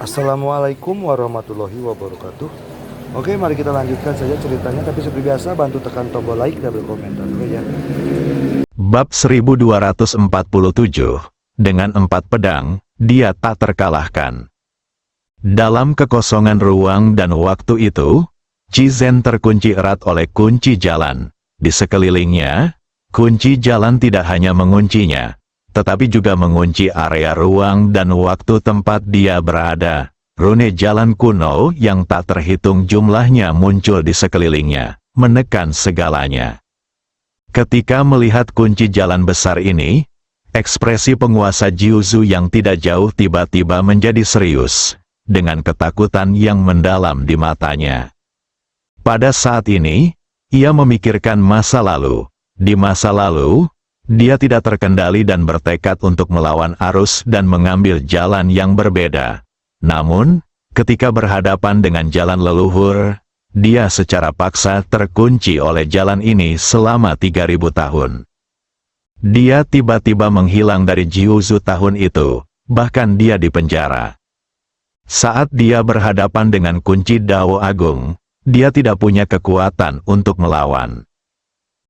Assalamualaikum warahmatullahi wabarakatuh. Oke, mari kita lanjutkan saja ceritanya. Tapi seperti biasa, bantu tekan tombol like dan berkomentar dulu ya. Bab 1247. Dengan 4 pedang, dia tak terkalahkan. Dalam kekosongan ruang dan waktu itu, Cizen terkunci erat oleh kunci jalan. Di sekelilingnya, kunci jalan tidak hanya menguncinya, tetapi juga mengunci area ruang dan waktu tempat dia berada. Rune jalan kuno yang tak terhitung jumlahnya muncul di sekelilingnya, menekan segalanya. Ketika melihat kunci jalan besar ini, ekspresi penguasa Jiuzu yang tidak jauh tiba-tiba menjadi serius, dengan ketakutan yang mendalam di matanya. Pada saat ini, ia memikirkan masa lalu. Di masa lalu, dia tidak terkendali dan bertekad untuk melawan arus dan mengambil jalan yang berbeda. Namun, ketika berhadapan dengan jalan leluhur, dia secara paksa terkunci oleh jalan ini selama 3000 tahun. Dia tiba-tiba menghilang dari Jiuzu tahun itu, bahkan dia dipenjara. Saat dia berhadapan dengan kunci Dao Agung, dia tidak punya kekuatan untuk melawan.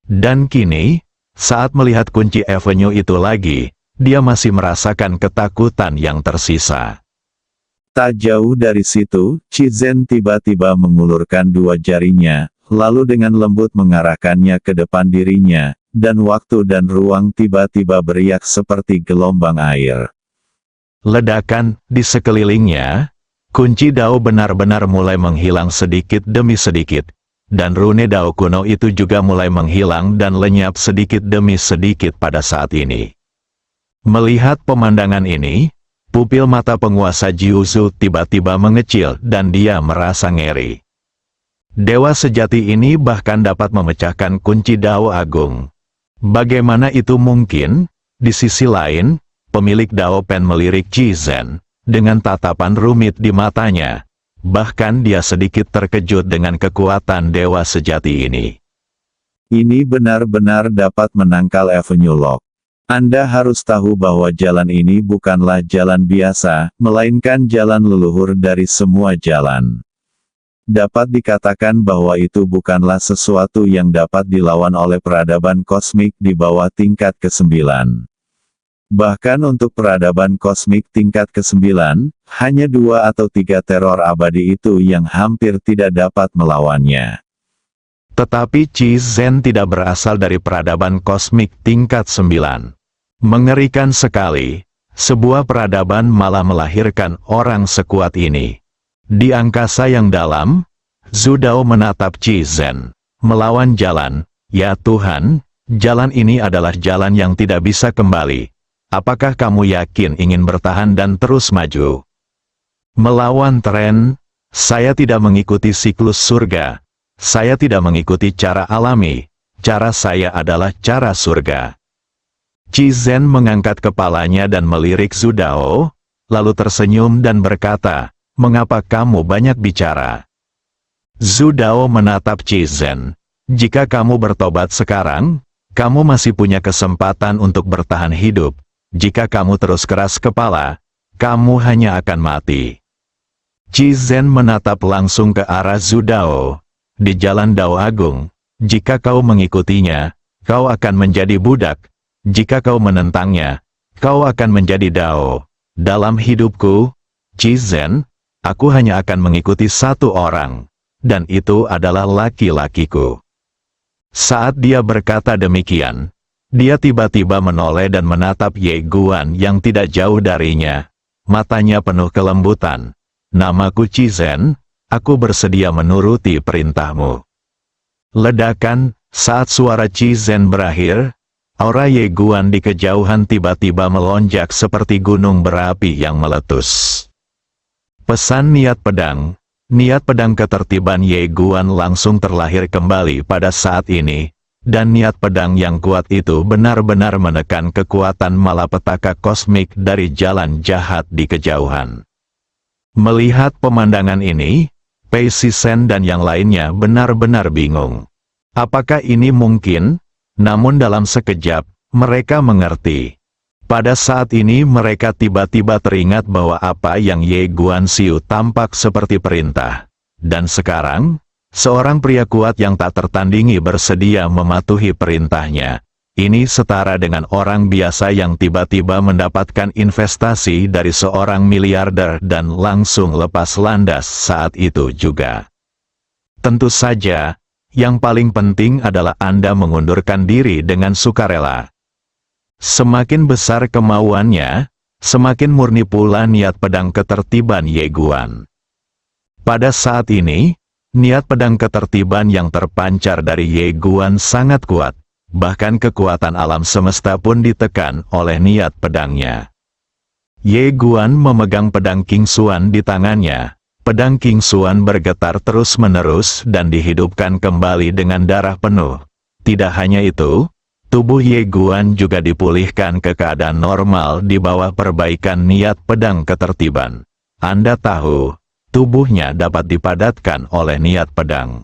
Dan kini, saat melihat kunci Avenue itu lagi, dia masih merasakan ketakutan yang tersisa. Tak jauh dari situ, Cizen tiba-tiba mengulurkan 2 jarinya, lalu dengan lembut mengarahkannya ke depan dirinya, dan waktu dan ruang tiba-tiba beriak seperti gelombang air. Ledakan di sekelilingnya, kunci Dao benar-benar mulai menghilang sedikit demi sedikit, dan rune Dao kuno itu juga mulai menghilang dan lenyap sedikit demi sedikit pada saat ini. Melihat pemandangan ini, pupil mata penguasa Jiuzu tiba-tiba mengecil dan dia merasa ngeri. Dewa sejati ini bahkan dapat memecahkan kunci Dao Agung. Bagaimana itu mungkin? Di sisi lain, pemilik Dao Pen melirik Cizen dengan tatapan rumit di matanya. Bahkan dia sedikit terkejut dengan kekuatan dewa sejati ini. Ini benar-benar dapat menangkal Avenue Lock. Anda harus tahu bahwa jalan ini bukanlah jalan biasa, melainkan jalan leluhur dari semua jalan. Dapat dikatakan bahwa itu bukanlah sesuatu yang dapat dilawan oleh peradaban kosmik di bawah tingkat ke-9. Bahkan untuk peradaban kosmik tingkat ke-9, hanya 2 atau 3 teror abadi itu yang hampir tidak dapat melawannya. Tetapi Cizen tidak berasal dari peradaban kosmik tingkat 9. Mengerikan sekali, sebuah peradaban malah melahirkan orang sekuat ini. Di angkasa yang dalam, Zhu Dao menatap Cizen. Melawan jalan, ya Tuhan, jalan ini adalah jalan yang tidak bisa kembali. Apakah kamu yakin ingin bertahan dan terus maju? Melawan tren, saya tidak mengikuti siklus surga. Saya tidak mengikuti cara alami. Cara saya adalah cara surga. Cizen mengangkat kepalanya dan melirik Zhu Dao, lalu tersenyum dan berkata, "Mengapa kamu banyak bicara?" Zhu Dao menatap Cizen. "Jika kamu bertobat sekarang, kamu masih punya kesempatan untuk bertahan hidup. Jika kamu terus keras kepala, kamu hanya akan mati." Cizen menatap langsung ke arah Zhu Dao. "Di jalan Dao Agung, jika kau mengikutinya, kau akan menjadi budak. Jika kau menentangnya, kau akan menjadi Dao. Dalam hidupku, Cizen, aku hanya akan mengikuti satu orang, dan itu adalah laki-lakiku." Saat dia berkata demikian, dia tiba-tiba menoleh dan menatap Ye Guan yang tidak jauh darinya. Matanya penuh kelembutan. "Namaku Cizen, aku bersedia menuruti perintahmu." Ledakan, saat suara Cizen berakhir, aura Ye Guan di kejauhan tiba-tiba melonjak seperti gunung berapi yang meletus. Pesan niat pedang ketertiban Ye Guan langsung terlahir kembali pada saat ini, dan niat pedang yang kuat itu benar-benar menekan kekuatan malapetaka kosmik dari jalan jahat di kejauhan. Melihat pemandangan ini, Pei Sisen dan yang lainnya benar-benar bingung. Apakah ini mungkin? Namun dalam sekejap, mereka mengerti. Pada saat ini mereka tiba-tiba teringat bahwa apa yang Ye Guanxiu tampak seperti perintah. Dan sekarang, seorang pria kuat yang tak tertandingi bersedia mematuhi perintahnya. Ini setara dengan orang biasa yang tiba-tiba mendapatkan investasi dari seorang miliarder dan langsung lepas landas saat itu juga. Tentu saja, yang paling penting adalah Anda mengundurkan diri dengan sukarela. Semakin besar kemauannya, semakin murni pula niat pedang ketertiban Ye Guan. Pada saat ini, niat pedang ketertiban yang terpancar dari Ye Guan sangat kuat, bahkan kekuatan alam semesta pun ditekan oleh niat pedangnya. Ye Guan memegang pedang King Xuan di tangannya. Pedang King Xuan bergetar terus-menerus dan dihidupkan kembali dengan darah penuh. Tidak hanya itu, tubuh Ye Guan juga dipulihkan ke keadaan normal di bawah perbaikan niat pedang ketertiban. Anda tahu, tubuhnya dapat dipadatkan oleh niat pedang.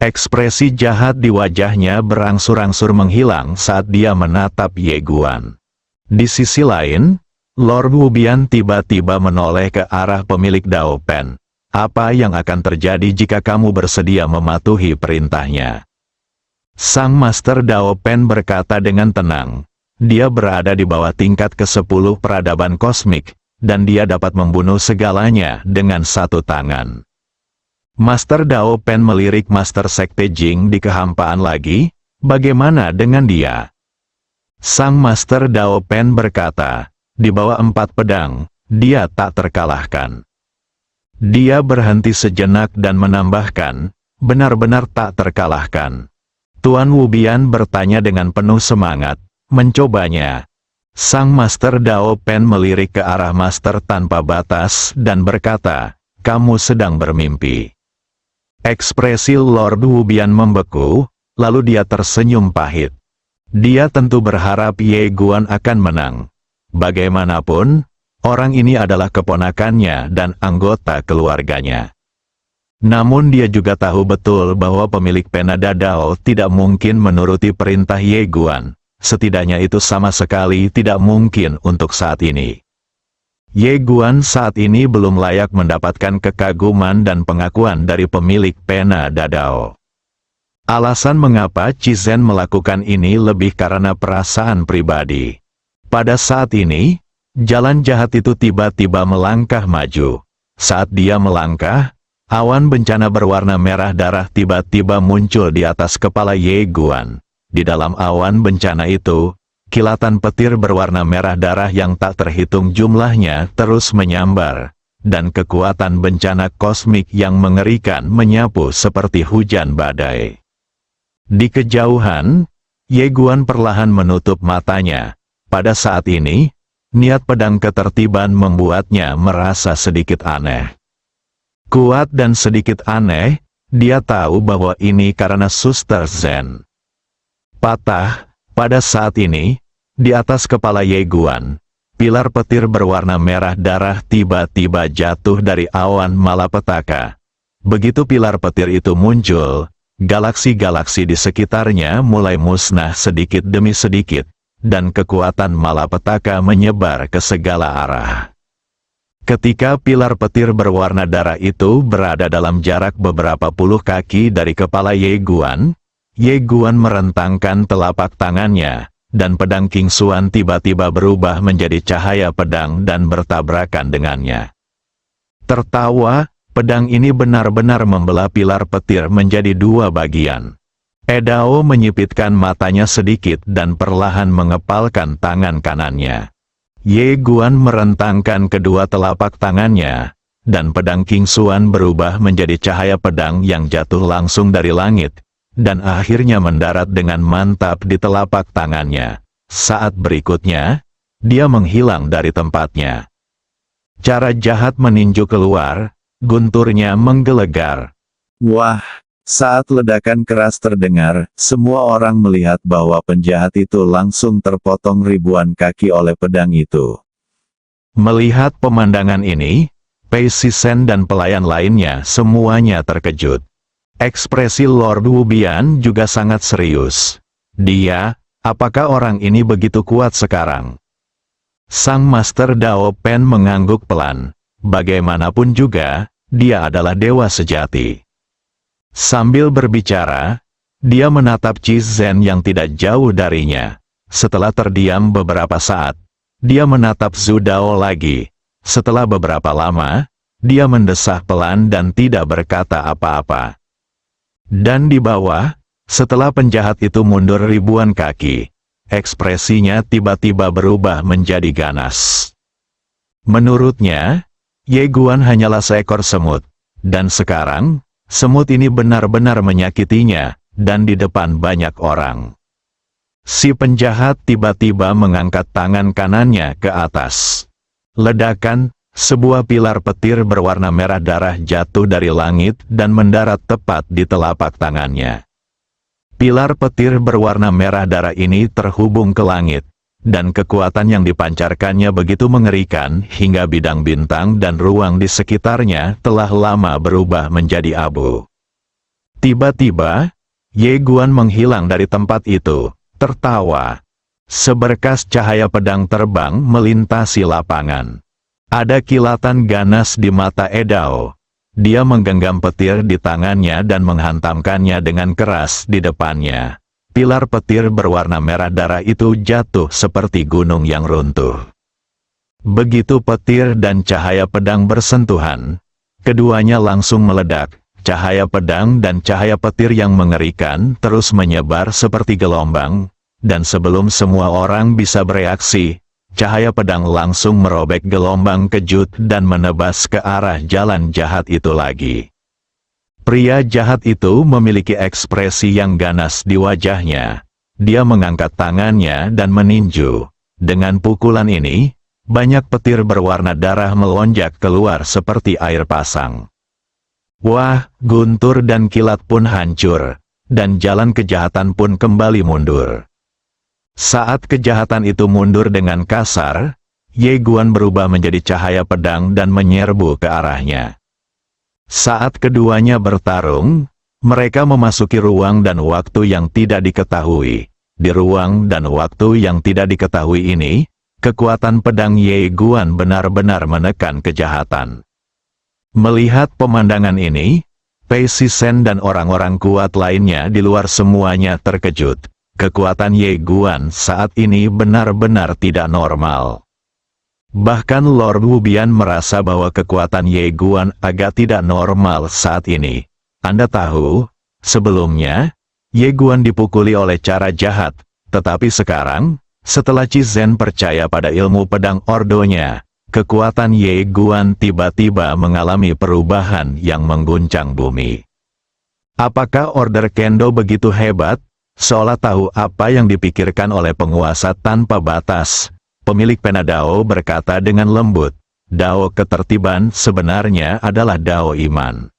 Ekspresi jahat di wajahnya berangsur-angsur menghilang saat dia menatap Ye Guan. Di sisi lain, Lord Wubian tiba-tiba menoleh ke arah pemilik Dao Pen. Apa yang akan terjadi jika kamu bersedia mematuhi perintahnya? Sang Master Dao Pen berkata dengan tenang. Dia berada di bawah tingkat ke-10 peradaban kosmik, dan dia dapat membunuh segalanya dengan satu tangan. Master Dao Pen melirik Master Sekte Jing di kehampaan lagi. Bagaimana dengan dia? Sang Master Dao Pen berkata, di bawah 4 pedang, dia tak terkalahkan. Dia berhenti sejenak dan menambahkan, benar-benar tak terkalahkan. Tuan Wubian bertanya dengan penuh semangat, mencobanya. Sang Master Dao Pen melirik ke arah Master Tanpa Batas dan berkata, kamu sedang bermimpi. Ekspresi Lord Wubian membeku, lalu dia tersenyum pahit. Dia tentu berharap Ye Guan akan menang. Bagaimanapun, orang ini adalah keponakannya dan anggota keluarganya. Namun dia juga tahu betul bahwa pemilik pena Dadao tidak mungkin menuruti perintah Ye Guan. Setidaknya itu sama sekali tidak mungkin untuk saat ini. Ye Guan saat ini belum layak mendapatkan kekaguman dan pengakuan dari pemilik pena Dadao. Alasan mengapa Cizen melakukan ini lebih karena perasaan pribadi. Pada saat ini, jalan jahat itu tiba-tiba melangkah maju. Saat dia melangkah, awan bencana berwarna merah darah tiba-tiba muncul di atas kepala Ye Guan. Di dalam awan bencana itu, kilatan petir berwarna merah darah yang tak terhitung jumlahnya terus menyambar, dan kekuatan bencana kosmik yang mengerikan menyapu seperti hujan badai. Di kejauhan, Ye Guan perlahan menutup matanya. Pada saat ini, niat pedang ketertiban membuatnya merasa sedikit aneh. Kuat dan sedikit aneh, dia tahu bahwa ini karena Suster Zen. Patah, pada saat ini, di atas kepala Ye Guan, pilar petir berwarna merah darah tiba-tiba jatuh dari awan malapetaka. Begitu pilar petir itu muncul, galaksi-galaksi di sekitarnya mulai musnah sedikit demi sedikit, dan kekuatan malapetaka menyebar ke segala arah. Ketika pilar petir berwarna darah itu berada dalam jarak beberapa puluh kaki dari kepala Ye Guan merentangkan telapak tangannya, dan pedang King Xuan tiba-tiba berubah menjadi cahaya pedang dan bertabrakan dengannya. Tertawa, pedang ini benar-benar membelah pilar petir menjadi 2 bagian. Edao menyipitkan matanya sedikit dan perlahan mengepalkan tangan kanannya. Ye Guan merentangkan kedua telapak tangannya, dan pedang King Xuan berubah menjadi cahaya pedang yang jatuh langsung dari langit, dan akhirnya mendarat dengan mantap di telapak tangannya. Saat berikutnya, dia menghilang dari tempatnya. Cara jahat meninju keluar, gunturnya menggelegar. Wah! Saat ledakan keras terdengar, semua orang melihat bahwa penjahat itu langsung terpotong ribuan kaki oleh pedang itu. Melihat pemandangan ini, Pei Sisen dan pelayan lainnya semuanya terkejut. Ekspresi Lord Wubian juga sangat serius. Dia, apakah orang ini begitu kuat sekarang? Sang Master Dao Pen mengangguk pelan. Bagaimanapun juga, dia adalah dewa sejati. Sambil berbicara, dia menatap Qi Zhen yang tidak jauh darinya. Setelah terdiam beberapa saat, dia menatap Zhu Dao lagi. Setelah beberapa lama, dia mendesah pelan dan tidak berkata apa-apa. Dan di bawah, setelah penjahat itu mundur ribuan kaki, ekspresinya tiba-tiba berubah menjadi ganas. Menurutnya, Ye Guan hanyalah seekor semut, dan sekarang, semut ini benar-benar menyakitinya, dan di depan banyak orang. Si penjahat tiba-tiba mengangkat tangan kanannya ke atas. Ledakan, sebuah pilar petir berwarna merah darah jatuh dari langit dan mendarat tepat di telapak tangannya. Pilar petir berwarna merah darah ini terhubung ke langit, dan kekuatan yang dipancarkannya begitu mengerikan hingga bidang bintang dan ruang di sekitarnya telah lama berubah menjadi abu. Tiba-tiba, Ye Guan menghilang dari tempat itu, tertawa. Seberkas cahaya pedang terbang melintasi lapangan. Ada kilatan ganas di mata Edao. Dia menggenggam petir di tangannya dan menghantamkannya dengan keras di depannya. Pilar petir berwarna merah darah itu jatuh seperti gunung yang runtuh. Begitu petir dan cahaya pedang bersentuhan, keduanya langsung meledak. Cahaya pedang dan cahaya petir yang mengerikan terus menyebar seperti gelombang, dan sebelum semua orang bisa bereaksi, cahaya pedang langsung merobek gelombang kejut dan menebas ke arah jalan jahat itu lagi. Pria jahat itu memiliki ekspresi yang ganas di wajahnya. Dia mengangkat tangannya dan meninju. Dengan pukulan ini, banyak petir berwarna darah melonjak keluar seperti air pasang. Wah, guntur dan kilat pun hancur, dan jalan kejahatan pun kembali mundur. Saat kejahatan itu mundur dengan kasar, Ye Guan berubah menjadi cahaya pedang dan menyerbu ke arahnya. Saat keduanya bertarung, mereka memasuki ruang dan waktu yang tidak diketahui. Di ruang dan waktu yang tidak diketahui ini, kekuatan pedang Ye Guan benar-benar menekan kejahatan. Melihat pemandangan ini, Pei Sisen dan orang-orang kuat lainnya di luar semuanya terkejut. Kekuatan Ye Guan saat ini benar-benar tidak normal. Bahkan Lord Wu Bian merasa bahwa kekuatan Ye Guan agak tidak normal saat ini. Anda tahu, sebelumnya, Ye Guan dipukuli oleh cara jahat, tetapi sekarang, setelah Qi Zhen percaya pada ilmu pedang ordonya, kekuatan Ye Guan tiba-tiba mengalami perubahan yang mengguncang bumi. Apakah order Kendo begitu hebat? Seolah tahu apa yang dipikirkan oleh penguasa tanpa batas. Pemilik pena Dao berkata dengan lembut, Dao ketertiban sebenarnya adalah Dao iman.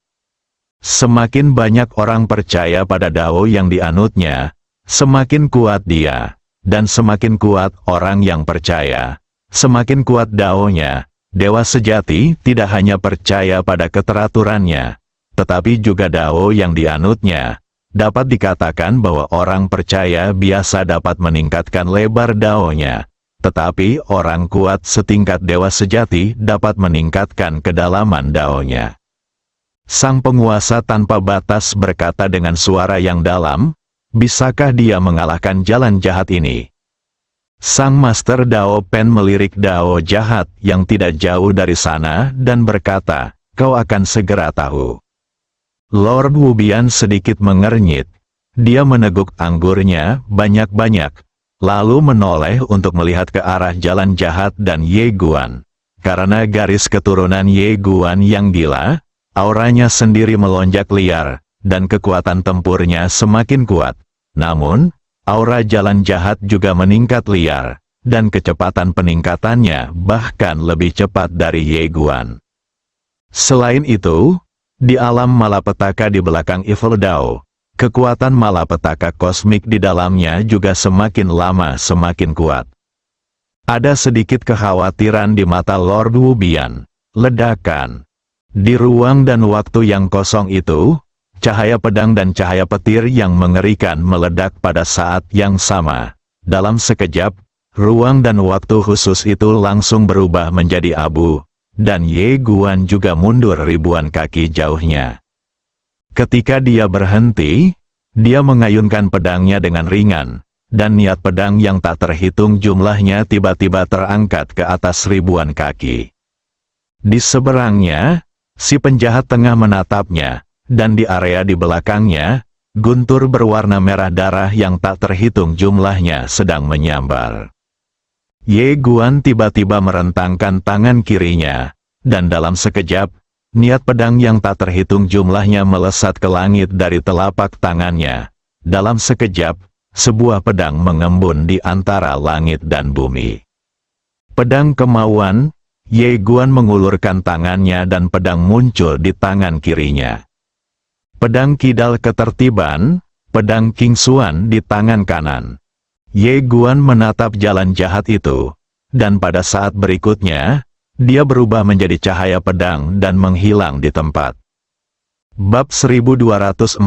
Semakin banyak orang percaya pada Dao yang dianutnya, semakin kuat dia, dan semakin kuat orang yang percaya. Semakin kuat Dao-nya. Dewa sejati tidak hanya percaya pada keteraturannya, tetapi juga Dao yang dianutnya. Dapat dikatakan bahwa orang percaya biasa dapat meningkatkan lebar Dao-nya, tetapi orang kuat setingkat dewa sejati dapat meningkatkan kedalaman Dao-nya. Sang penguasa tanpa batas berkata dengan suara yang dalam, bisakah dia mengalahkan jalan jahat ini? Sang Master Dao Pen melirik Dao jahat yang tidak jauh dari sana dan berkata, kau akan segera tahu. Lord Wu Bian sedikit mengernyit. Dia meneguk anggurnya banyak-banyak, lalu menoleh untuk melihat ke arah jalan jahat dan Ye Guan. Karena garis keturunan Ye Guan yang gila, auranya sendiri melonjak liar, dan kekuatan tempurnya semakin kuat. Namun, aura jalan jahat juga meningkat liar, dan kecepatan peningkatannya bahkan lebih cepat dari Ye Guan. Selain itu, di alam malapetaka di belakang Evil Dao, kekuatan malapetaka kosmik di dalamnya juga semakin lama semakin kuat. Ada sedikit kekhawatiran di mata Lord Wu Bian. Ledakan. Di ruang dan waktu yang kosong itu, cahaya pedang dan cahaya petir yang mengerikan meledak pada saat yang sama. Dalam sekejap, ruang dan waktu khusus itu langsung berubah menjadi abu, dan Ye Guan juga mundur ribuan kaki jauhnya. Ketika dia berhenti, dia mengayunkan pedangnya dengan ringan, dan niat pedang yang tak terhitung jumlahnya tiba-tiba terangkat ke atas ribuan kaki. Di seberangnya, si penjahat tengah menatapnya, dan di area di belakangnya, guntur berwarna merah darah yang tak terhitung jumlahnya sedang menyambar. Ye Guan tiba-tiba merentangkan tangan kirinya, dan dalam sekejap, niat pedang yang tak terhitung jumlahnya melesat ke langit dari telapak tangannya. Dalam sekejap, sebuah pedang mengembun di antara langit dan bumi. Pedang kemauan, Ye Guan mengulurkan tangannya dan pedang muncul di tangan kirinya. Pedang kidal ketertiban, pedang King Xuan di tangan kanan. Ye Guan menatap jalan jahat itu, dan pada saat berikutnya, dia berubah menjadi cahaya pedang dan menghilang di tempat. Bab 1248,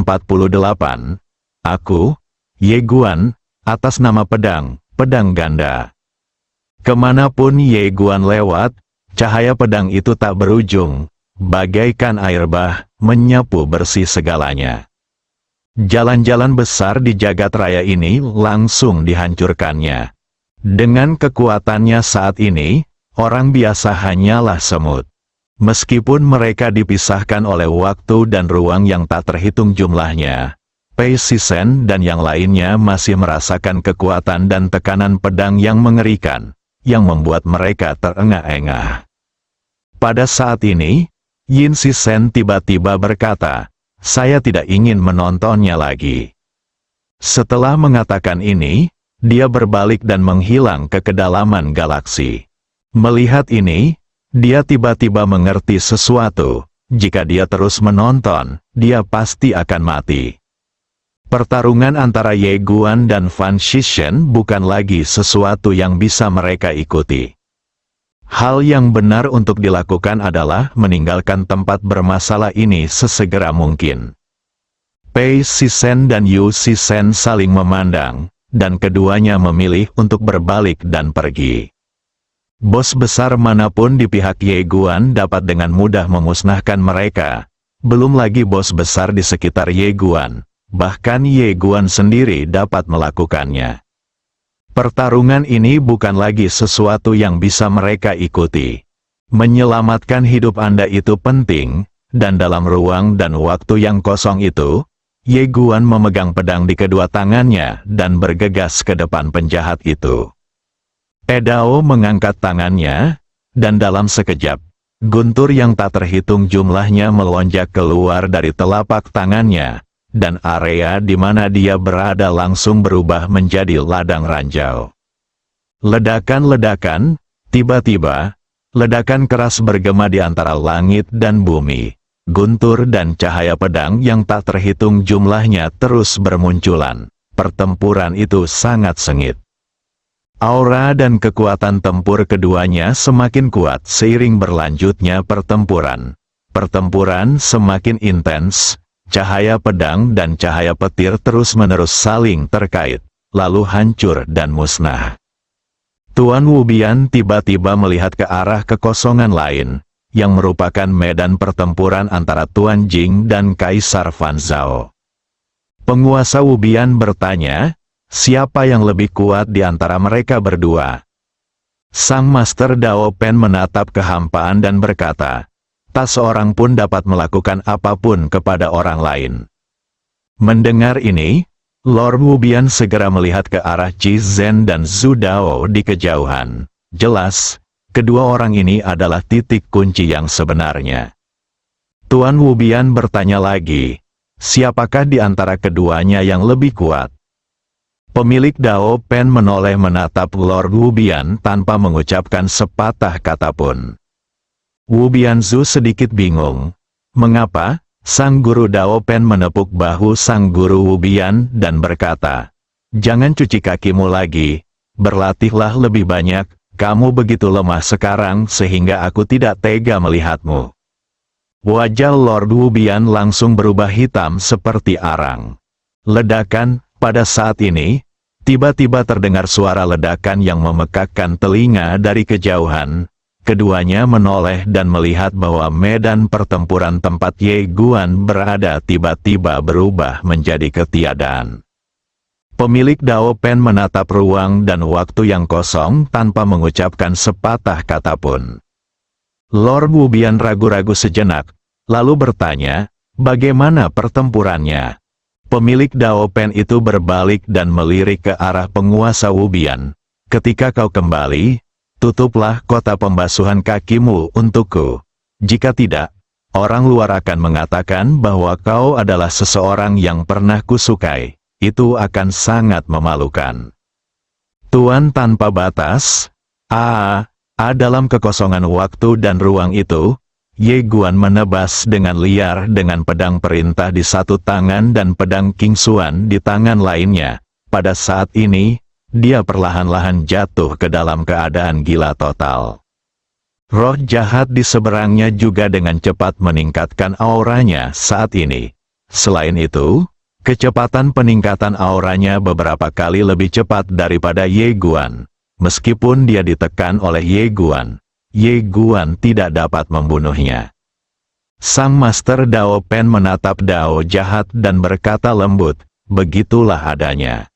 Aku, Ye Guan, atas nama pedang, pedang ganda. Kemanapun Ye Guan lewat, cahaya pedang itu tak berujung, bagaikan air bah, menyapu bersih segalanya. Jalan-jalan besar di jagat raya ini langsung dihancurkannya. Dengan kekuatannya saat ini, orang biasa hanyalah semut. Meskipun mereka dipisahkan oleh waktu dan ruang yang tak terhitung jumlahnya, Pei Sisen dan yang lainnya masih merasakan kekuatan dan tekanan pedang yang mengerikan, yang membuat mereka terengah-engah. Pada saat ini, Yin Sisen tiba-tiba berkata, "Saya tidak ingin menontonnya lagi." Setelah mengatakan ini, dia berbalik dan menghilang ke kedalaman galaksi. Melihat ini, dia tiba-tiba mengerti sesuatu. Jika dia terus menonton, dia pasti akan mati. Pertarungan antara Ye Guan dan Fan Shishen bukan lagi sesuatu yang bisa mereka ikuti. Hal yang benar untuk dilakukan adalah meninggalkan tempat bermasalah ini sesegera mungkin. Pei Sisen dan Yu Sisen saling memandang, dan keduanya memilih untuk berbalik dan pergi. Bos besar manapun di pihak Ye Guan dapat dengan mudah memusnahkan mereka, belum lagi bos besar di sekitar Ye Guan, bahkan Ye Guan sendiri dapat melakukannya. Pertarungan ini bukan lagi sesuatu yang bisa mereka ikuti. Menyelamatkan hidup Anda itu penting, dan dalam ruang dan waktu yang kosong itu, Ye Guan memegang pedang di kedua tangannya dan bergegas ke depan penjahat itu. Edao mengangkat tangannya, dan dalam sekejap, guntur yang tak terhitung jumlahnya melonjak keluar dari telapak tangannya, dan area di mana dia berada langsung berubah menjadi ladang ranjau. Ledakan-ledakan, tiba-tiba, ledakan keras bergema di antara langit dan bumi. Guntur dan cahaya pedang yang tak terhitung jumlahnya terus bermunculan. Pertempuran itu sangat sengit. Aura dan kekuatan tempur keduanya semakin kuat seiring berlanjutnya pertempuran. Pertempuran semakin intens. Cahaya pedang dan cahaya petir terus-menerus saling terkait, lalu hancur dan musnah. Tuan Wubian tiba-tiba melihat ke arah kekosongan lain, yang merupakan medan pertempuran antara Tuan Jing dan Kaisar Fan Zhao. Penguasa Wubian bertanya, siapa yang lebih kuat di antara mereka berdua? Sang Master Dao Pen menatap kehampaan dan berkata, tak seorang pun dapat melakukan apapun kepada orang lain. Mendengar ini, Lord Wubian segera melihat ke arah Ji Zhen dan Zhu Dao di kejauhan. Jelas, kedua orang ini adalah titik kunci yang sebenarnya. Tuan Wubian bertanya lagi, siapakah di antara keduanya yang lebih kuat? Pemilik Dao Pen menoleh menatap Lord Wubian tanpa mengucapkan sepatah kata pun. Wubianzu sedikit bingung. Mengapa? Sang guru Dao Pen menepuk bahu sang guru Wubian dan berkata, jangan cuci kakimu lagi, berlatihlah lebih banyak, kamu begitu lemah sekarang sehingga aku tidak tega melihatmu. Wajah Lord Wubian langsung berubah hitam seperti arang. Ledakan, pada saat ini, Tiba-tiba terdengar suara ledakan yang memekakkan telinga dari kejauhan. Keduanya menoleh dan melihat bahwa medan pertempuran tempat Ye Guan berada tiba-tiba berubah menjadi ketiadaan. Pemilik Dao Pen menatap ruang dan waktu yang kosong tanpa mengucapkan sepatah kata pun. Lord Wu Bian ragu-ragu sejenak, lalu bertanya, bagaimana pertempurannya? Pemilik Dao Pen itu berbalik dan melirik ke arah penguasa Wu Bian. Ketika kau kembali, tutuplah kota pembasuhan kakimu untukku. Jika tidak, orang luar akan mengatakan bahwa kau adalah seseorang yang pernah kusukai. Itu akan sangat memalukan. Tuan tanpa batas, dalam kekosongan waktu dan ruang itu, Ye Guan menebas dengan liar dengan pedang perintah di satu tangan dan pedang King Xuan di tangan lainnya. Pada saat ini, dia perlahan-lahan jatuh ke dalam keadaan gila total. Roh jahat di seberangnya juga dengan cepat meningkatkan auranya saat ini. Selain itu, kecepatan peningkatan auranya beberapa kali lebih cepat daripada Ye Guan. Meskipun dia ditekan oleh Ye Guan tidak dapat membunuhnya. Sang Master Dao Pen menatap Dao jahat dan berkata lembut, begitulah adanya.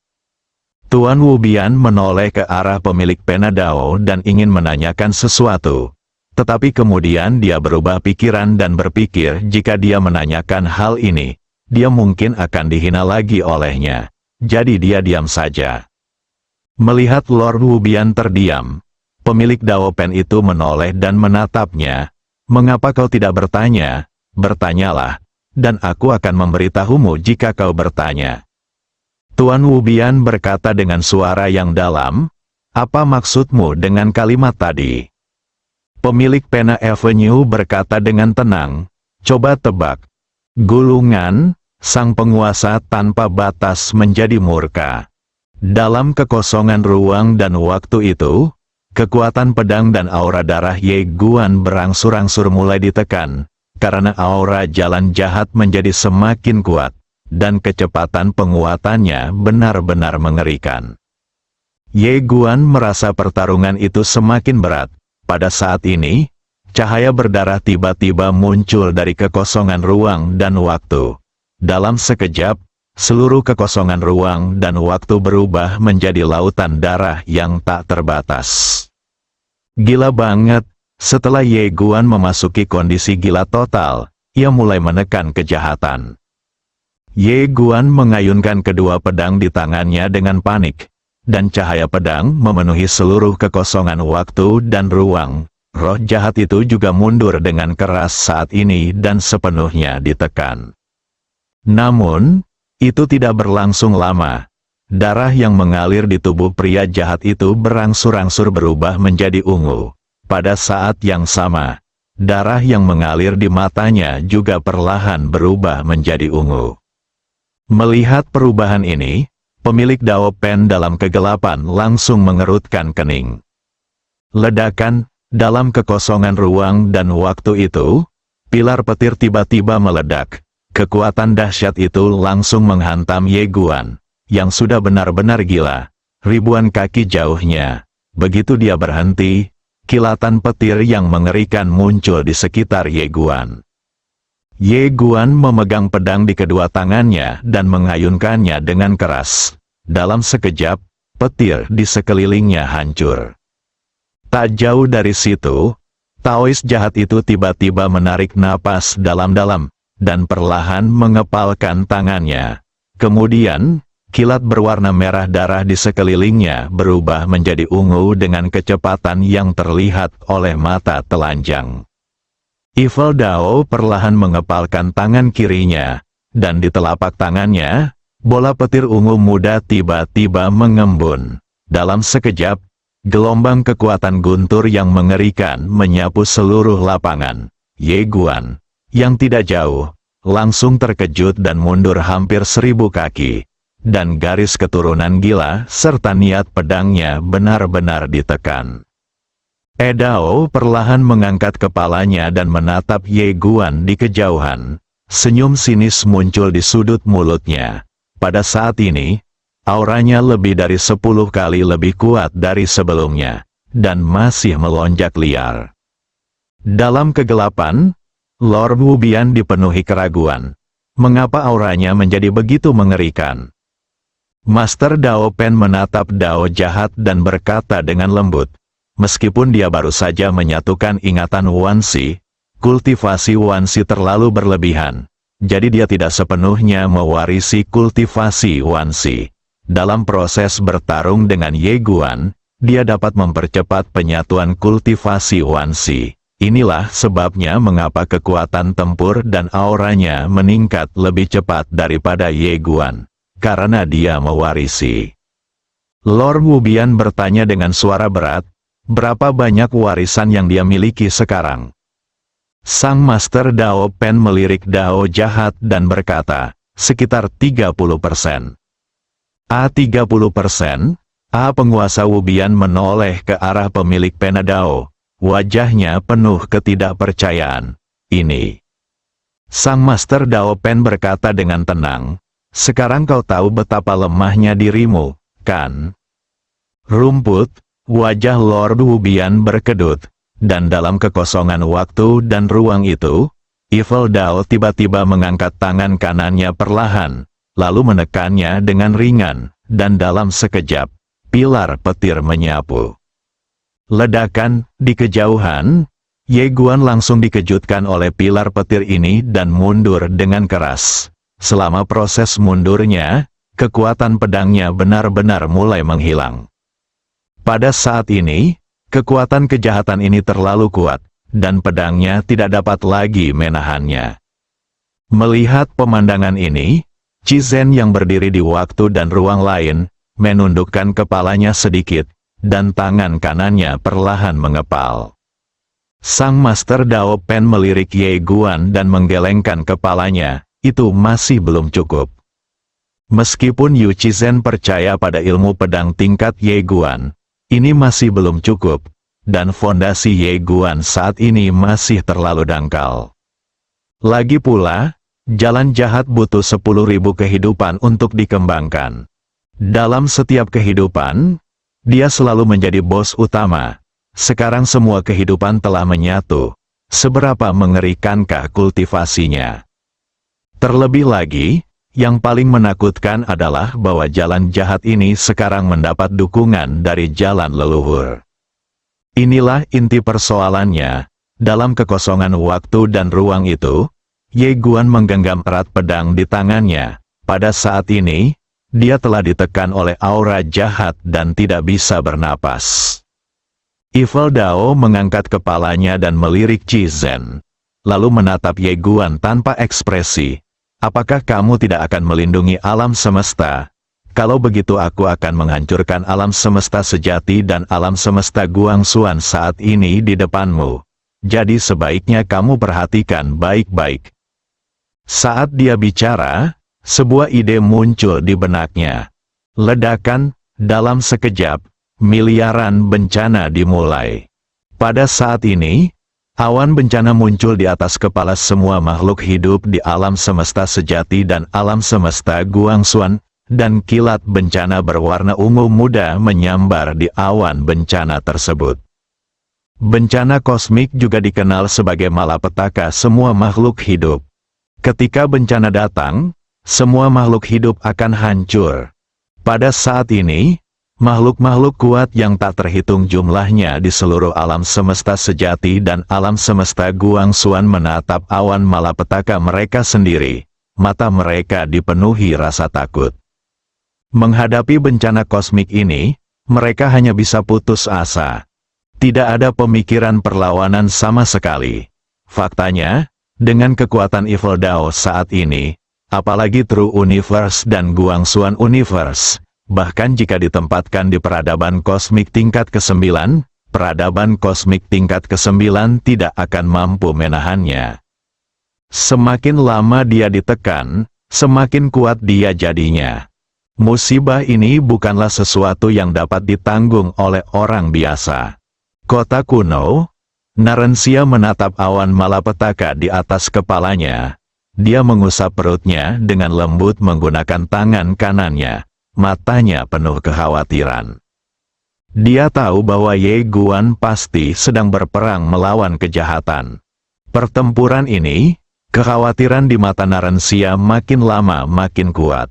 Tuan Wu Bian menoleh ke arah pemilik pena Dao dan ingin menanyakan sesuatu. Tetapi kemudian dia berubah pikiran dan berpikir jika dia menanyakan hal ini, dia mungkin akan dihina lagi olehnya. Jadi dia diam saja. Melihat Lord Wu Bian terdiam, pemilik Dao Pen itu menoleh dan menatapnya. Mengapa kau tidak bertanya? Bertanyalah, dan aku akan memberitahumu jika kau bertanya. Tuan Wu Bian berkata dengan suara yang dalam, apa maksudmu dengan kalimat tadi? Pemilik pena Avenue berkata dengan tenang, coba tebak. Gulungan, sang penguasa tanpa batas menjadi murka. Dalam kekosongan ruang dan waktu itu, kekuatan pedang dan aura darah Ye Guan berangsur-angsur mulai ditekan, karena aura jalan jahat menjadi semakin kuat, dan kecepatan penguatannya benar-benar mengerikan. Ye Guan merasa pertarungan itu semakin berat. Pada saat ini, cahaya berdarah tiba-tiba muncul dari kekosongan ruang dan waktu. Dalam sekejap, seluruh kekosongan ruang dan waktu berubah menjadi lautan darah yang tak terbatas. Gila banget, setelah Ye Guan memasuki kondisi gila total, ia mulai menekan kejahatan. Ye Guan mengayunkan kedua pedang di tangannya dengan panik, dan cahaya pedang memenuhi seluruh kekosongan waktu dan ruang. Roh jahat itu juga mundur dengan keras saat ini dan sepenuhnya ditekan. Namun, itu tidak berlangsung lama. Darah yang mengalir di tubuh pria jahat itu berangsur-angsur berubah menjadi ungu. Pada saat yang sama, darah yang mengalir di matanya juga perlahan berubah menjadi ungu. Melihat perubahan ini, pemilik Dao Pen dalam kegelapan langsung mengerutkan kening. Ledakan, dalam kekosongan ruang dan waktu itu, pilar petir tiba-tiba meledak. Kekuatan dahsyat itu langsung menghantam Ye Guan, yang sudah benar-benar gila, ribuan kaki jauhnya. Begitu dia berhenti, kilatan petir yang mengerikan muncul di sekitar Ye Guan. Ye Guan memegang pedang di kedua tangannya dan mengayunkannya dengan keras. Dalam sekejap, petir di sekelilingnya hancur. Tak jauh dari situ, Taois jahat itu tiba-tiba menarik napas dalam-dalam, dan perlahan mengepalkan tangannya. Kemudian, kilat berwarna merah darah di sekelilingnya berubah menjadi ungu dengan kecepatan yang terlihat oleh mata telanjang. Evil Dao perlahan mengepalkan tangan kirinya, dan di telapak tangannya, bola petir ungu muda tiba-tiba mengembun. Dalam sekejap, gelombang kekuatan guntur yang mengerikan menyapu seluruh lapangan. Ye Guan, yang tidak jauh, langsung terkejut dan mundur hampir 1000 kaki. Dan garis keturunan gila serta niat pedangnya benar-benar ditekan. Edao perlahan mengangkat kepalanya dan menatap Ye Guan di kejauhan. Senyum sinis muncul di sudut mulutnya. Pada saat ini, Auranya lebih dari 10 kali lebih kuat dari sebelumnya, dan masih melonjak liar. Dalam kegelapan, Lord Wu Bian dipenuhi keraguan. Mengapa auranya menjadi begitu mengerikan? Master Dao Pen menatap Dao jahat dan berkata dengan lembut, meskipun dia baru saja menyatukan ingatan Wansi, kultivasi Wansi terlalu berlebihan, jadi dia tidak sepenuhnya mewarisi kultivasi Wansi. Dalam proses bertarung dengan Ye Guan, dia dapat mempercepat penyatuan kultivasi Wansi. Inilah sebabnya mengapa kekuatan tempur dan auranya meningkat lebih cepat daripada Ye Guan, karena dia mewarisi. Lord Wu Bian bertanya dengan suara berat, berapa banyak warisan yang dia miliki sekarang? Sang Master Dao Pen melirik Dao jahat dan berkata, sekitar 30%. 30%? Penguasa Wu Bian menoleh ke arah pemilik pena Dao. Wajahnya penuh ketidakpercayaan. Ini. Sang Master Dao Pen berkata dengan tenang, sekarang kau tahu betapa lemahnya dirimu, kan? Rumput, wajah Lord Wu Bian berkedut, dan dalam kekosongan waktu dan ruang itu, Evil Dao tiba-tiba mengangkat tangan kanannya perlahan, lalu menekannya dengan ringan, dan dalam sekejap, pilar petir menyapu. Ledakan, di kejauhan, Ye Guan langsung dikejutkan oleh pilar petir ini dan mundur dengan keras. Selama proses mundurnya, kekuatan pedangnya benar-benar mulai menghilang. Pada saat ini, kekuatan kejahatan ini terlalu kuat, dan pedangnya tidak dapat lagi menahannya. Melihat pemandangan ini, Qi Zhen yang berdiri di waktu dan ruang lain, menundukkan kepalanya sedikit, dan tangan kanannya perlahan mengepal. Sang Master Dao Pen melirik Ye Guan dan menggelengkan kepalanya, itu masih belum cukup. Meskipun Yu Qi Zhen percaya pada ilmu pedang tingkat Ye Guan, ini masih belum cukup, dan fondasi Ye Guan saat ini masih terlalu dangkal. Lagi pula, jalan jahat butuh 10.000 kehidupan untuk dikembangkan. Dalam setiap kehidupan, dia selalu menjadi bos utama. Sekarang semua kehidupan telah menyatu. Seberapa mengerikankah kultivasinya? Terlebih lagi, yang paling menakutkan adalah bahwa jalan jahat ini sekarang mendapat dukungan dari jalan leluhur. Inilah inti persoalannya. Dalam kekosongan waktu dan ruang itu, Ye Guan menggenggam erat pedang di tangannya. Pada saat ini, dia telah ditekan oleh aura jahat dan tidak bisa bernapas. Evil Dao mengangkat kepalanya dan melirik Qi Zhen, lalu menatap Ye Guan tanpa ekspresi. Apakah kamu tidak akan melindungi alam semesta? Kalau begitu aku akan menghancurkan alam semesta sejati dan alam semesta Guangxuan saat ini di depanmu. Jadi sebaiknya kamu perhatikan baik-baik. Saat dia bicara, sebuah ide muncul di benaknya. Ledakan, dalam sekejap, miliaran bencana dimulai. Pada saat ini, awan bencana muncul di atas kepala semua makhluk hidup di alam semesta sejati dan alam semesta Guangxuan, dan kilat bencana berwarna ungu muda menyambar di awan bencana tersebut. Bencana kosmik juga dikenal sebagai malapetaka semua makhluk hidup. Ketika bencana datang, semua makhluk hidup akan hancur. Pada saat ini, makhluk-makhluk kuat yang tak terhitung jumlahnya di seluruh alam semesta sejati dan alam semesta Guangxuan menatap awan malapetaka mereka sendiri. Mata mereka dipenuhi rasa takut. Menghadapi bencana kosmik ini, mereka hanya bisa putus asa. Tidak ada pemikiran perlawanan sama sekali. Faktanya, dengan kekuatan Evil Dao saat ini, apalagi True Universe dan Guangxuan Universe, bahkan jika ditempatkan di peradaban kosmik tingkat ke-9, peradaban kosmik tingkat ke-9 tidak akan mampu menahannya. Semakin lama dia ditekan, semakin kuat dia jadinya. Musibah ini bukanlah sesuatu yang dapat ditanggung oleh orang biasa. Kota kuno, Narensia menatap awan malapetaka di atas kepalanya. Dia mengusap perutnya dengan lembut menggunakan tangan kanannya. matanya penuh kekhawatiran. Dia tahu bahwa Ye Guan pasti sedang berperang melawan kejahatan. Pertempuran ini, kekhawatiran di mata Narensia makin lama makin kuat.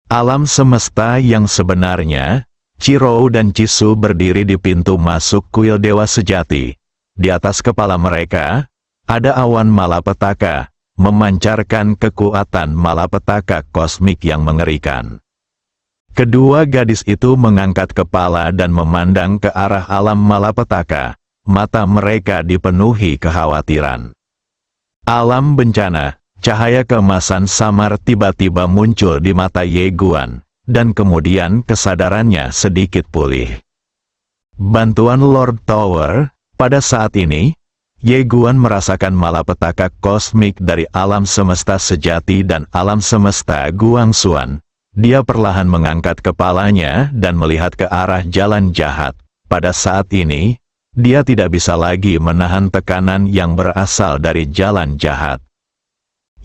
Alam semesta yang sebenarnya, Qirou dan Cisu berdiri di pintu masuk kuil dewa sejati. Di atas kepala mereka, ada awan malapetaka, memancarkan kekuatan malapetaka kosmik yang mengerikan. Kedua gadis itu mengangkat kepala dan memandang ke arah alam malapetaka, mata mereka dipenuhi kekhawatiran. Alam bencana, cahaya keemasan samar tiba-tiba muncul di mata Ye Guan, dan kemudian kesadarannya sedikit pulih. Bantuan Lord Tower, pada saat ini, Ye Guan merasakan malapetaka kosmik dari alam semesta sejati dan alam semesta Guangxuan. Dia perlahan mengangkat kepalanya dan melihat ke arah jalan jahat. Pada saat ini, dia tidak bisa lagi menahan tekanan yang berasal dari jalan jahat.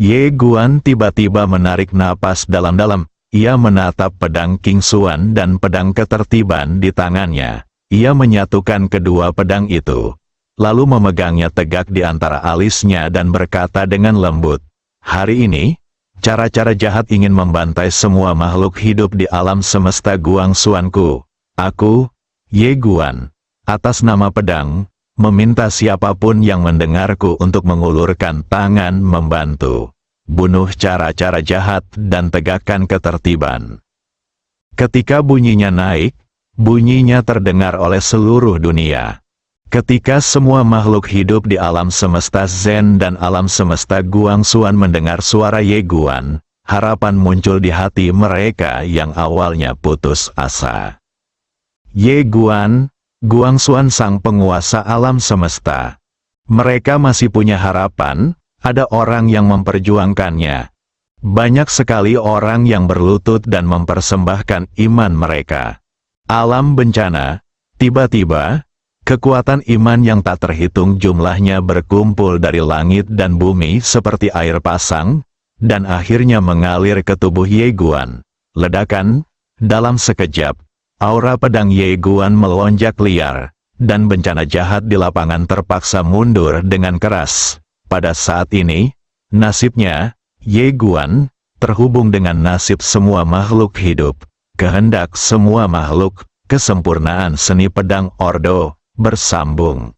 Ye Guan tiba-tiba menarik napas dalam-dalam. Ia menatap pedang Qingxuan dan pedang ketertiban di tangannya. Ia menyatukan kedua pedang itu, lalu memegangnya tegak di antara alisnya dan berkata dengan lembut, "Hari ini, cara-cara jahat ingin membantai semua makhluk hidup di alam semesta Guangxuanku. Aku, Ye Guan, atas nama pedang, meminta siapapun yang mendengarku untuk mengulurkan tangan membantu. Bunuh cara-cara jahat dan tegakkan ketertiban." Ketika bunyinya naik, bunyinya terdengar oleh seluruh dunia. Ketika semua makhluk hidup di alam semesta Zen dan alam semesta Guangxuan mendengar suara Ye Guan, harapan muncul di hati mereka yang awalnya putus asa. Ye Guan, Guangxuan sang penguasa alam semesta. Mereka masih punya harapan. Ada orang yang memperjuangkannya. Banyak sekali orang yang berlutut dan mempersembahkan iman mereka. Alam bencana, tiba-tiba, kekuatan iman yang tak terhitung jumlahnya berkumpul dari langit dan bumi seperti air pasang, dan akhirnya mengalir ke tubuh Ye Guan. Ledakan, dalam sekejap, aura pedang Ye Guan melonjak liar, dan bencana jahat di lapangan terpaksa mundur dengan keras. Pada saat ini, nasibnya, Ye Guan, terhubung dengan nasib semua makhluk hidup. Kehendak semua makhluk, kesempurnaan seni pedang Ordo, bersambung.